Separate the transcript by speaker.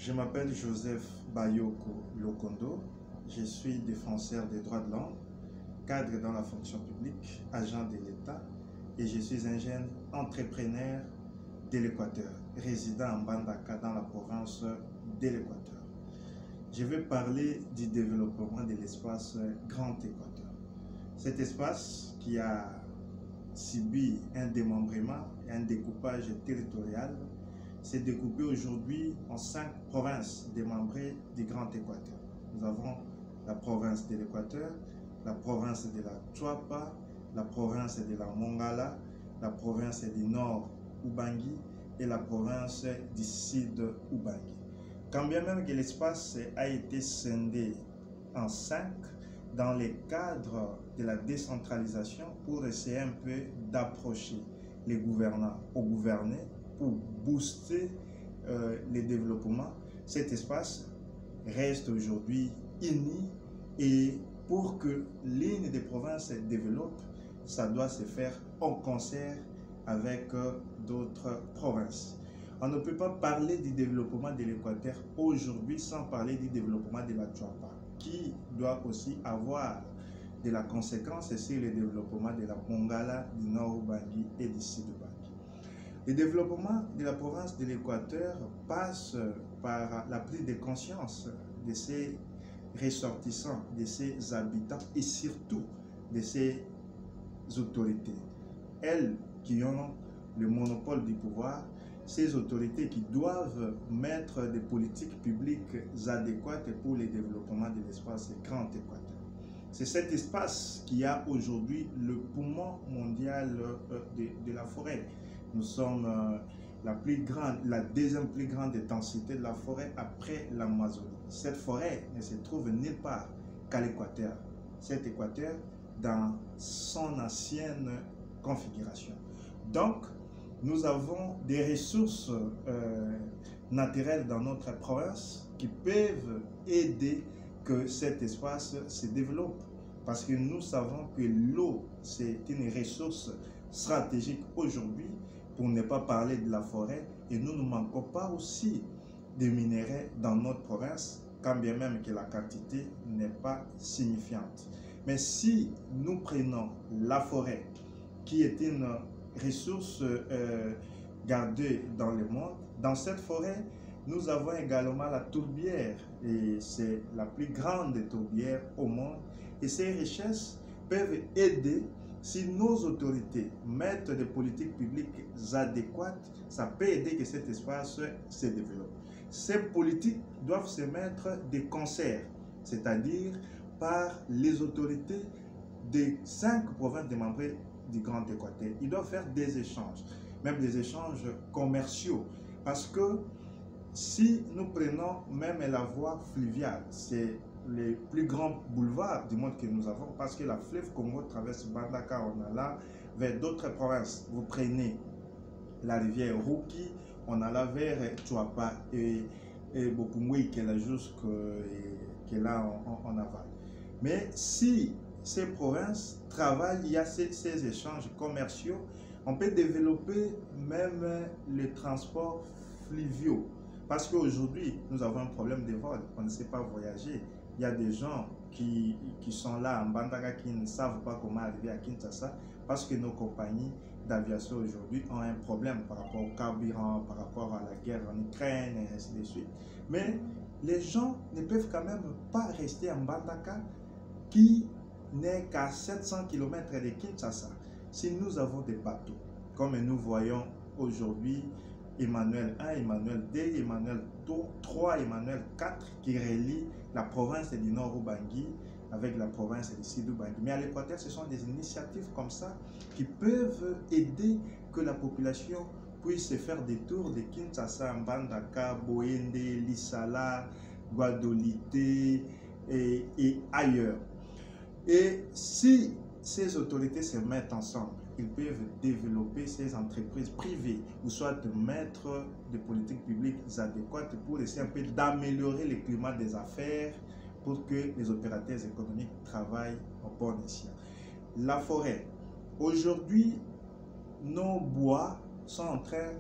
Speaker 1: Je m'appelle Joseph Bayoko Lokondo, je suis défenseur des droits de l'homme, cadre dans la fonction publique, agent de l'État et je suis un jeune entrepreneur de l'Équateur, résident en Bandaka dans la province de l'Équateur. Je vais parler du développement de l'espace Grand Équateur. Cet espace qui a subi un démembrement et un découpage territorial s'est découpé aujourd'hui en 5 provinces démembrées du Grand Équateur. Nous avons la province de l'Équateur, la province de la Chuapa, la province de la Mongala, la province du Nord Ubangi et la province du Sud Ubangi. Quand bien même que l'espace a été scindé en 5 dans le cadre de la décentralisation pour essayer un peu d'approcher les gouvernants aux gouvernés pour booster le développement, cet espace reste aujourd'hui uni et pour que l'une des provinces se développe, ça doit se faire en concert avec d'autres provinces. On ne peut pas parler du développement de l'Équateur aujourd'hui sans parler du développement de la Chuapa, qui doit aussi avoir de la conséquence sur le développement de la Mongala, du Nord Ubangi et du Sud Ubangi. Le développement de la province de l'Équateur passe par la prise de conscience de ses ressortissants, de ses habitants et surtout de ses autorités. Elles qui ont le monopole du pouvoir, ces autorités qui doivent mettre des politiques publiques adéquates pour le développement de l'espace Grand Équateur. C'est cet espace qui a aujourd'hui le poumon mondial de la forêt. Nous sommes la deuxième plus grande densité de la forêt après l'Amazonie. Cette forêt ne se trouve nulle part qu'à l'Équateur. Cet Équateur dans son ancienne configuration. Donc, nous avons des ressources naturelles dans notre province qui peuvent aider que cet espace se développe. Parce que nous savons que l'eau, c'est une ressource stratégique aujourd'hui, pour ne pas parler de la forêt, et nous ne manquons pas aussi de minerais dans notre province, quand bien même que la quantité n'est pas signifiante. Mais si nous prenons la forêt, qui est une ressource gardée dans le monde, dans cette forêt, nous avons également la tourbière, et c'est la plus grande tourbière au monde, et ces richesses peuvent aider. Si nos autorités mettent des politiques publiques adéquates, ça peut aider que cet espace se développe. Ces politiques doivent se mettre de concert, c'est-à-dire par les autorités des 5 provinces démembrées du Grand Équateur. Ils doivent faire des échanges, même des échanges commerciaux, parce que si nous prenons même la voie fluviale, c'est les plus grands boulevards du monde que nous avons, parce que la fleuve Congo traverse Bandaka, on a là vers d'autres provinces. Vous prenez la rivière Ruki, on a là vers Chuapa et Bopungui qui est là en aval. Mais si ces provinces travaillent, il y a ces échanges commerciaux, on peut développer même les transports fluviaux. Parce qu'aujourd'hui, nous avons un problème de vol, on ne sait pas voyager. Il y a des gens qui sont là en Bandaka qui ne savent pas comment arriver à Kinshasa parce que nos compagnies d'aviation aujourd'hui ont un problème par rapport au carburant, par rapport à la guerre en Ukraine et ainsi de suite. Mais les gens ne peuvent quand même pas rester en Bandaka qui n'est qu'à 700 km de Kinshasa. Si nous avons des bateaux, comme nous voyons aujourd'hui, Emmanuel 1, Emmanuel 2, Emmanuel 3, Emmanuel 4 qui relie la province du Nord Ubangi avec la province du Sud Ubangi. Mais à l'Équateur, ce sont des initiatives comme ça qui peuvent aider que la population puisse se faire des tours de Kinshasa, Mbandaka, Boende, Lissala, Guadolite et ailleurs. Et si ces autorités se mettent ensemble, ils peuvent développer ces entreprises privées ou soit mettre des politiques publiques adéquates pour essayer un peu d'améliorer le climat des affaires pour que les opérateurs économiques travaillent en bon escient. La forêt. Aujourd'hui, nos bois sont en train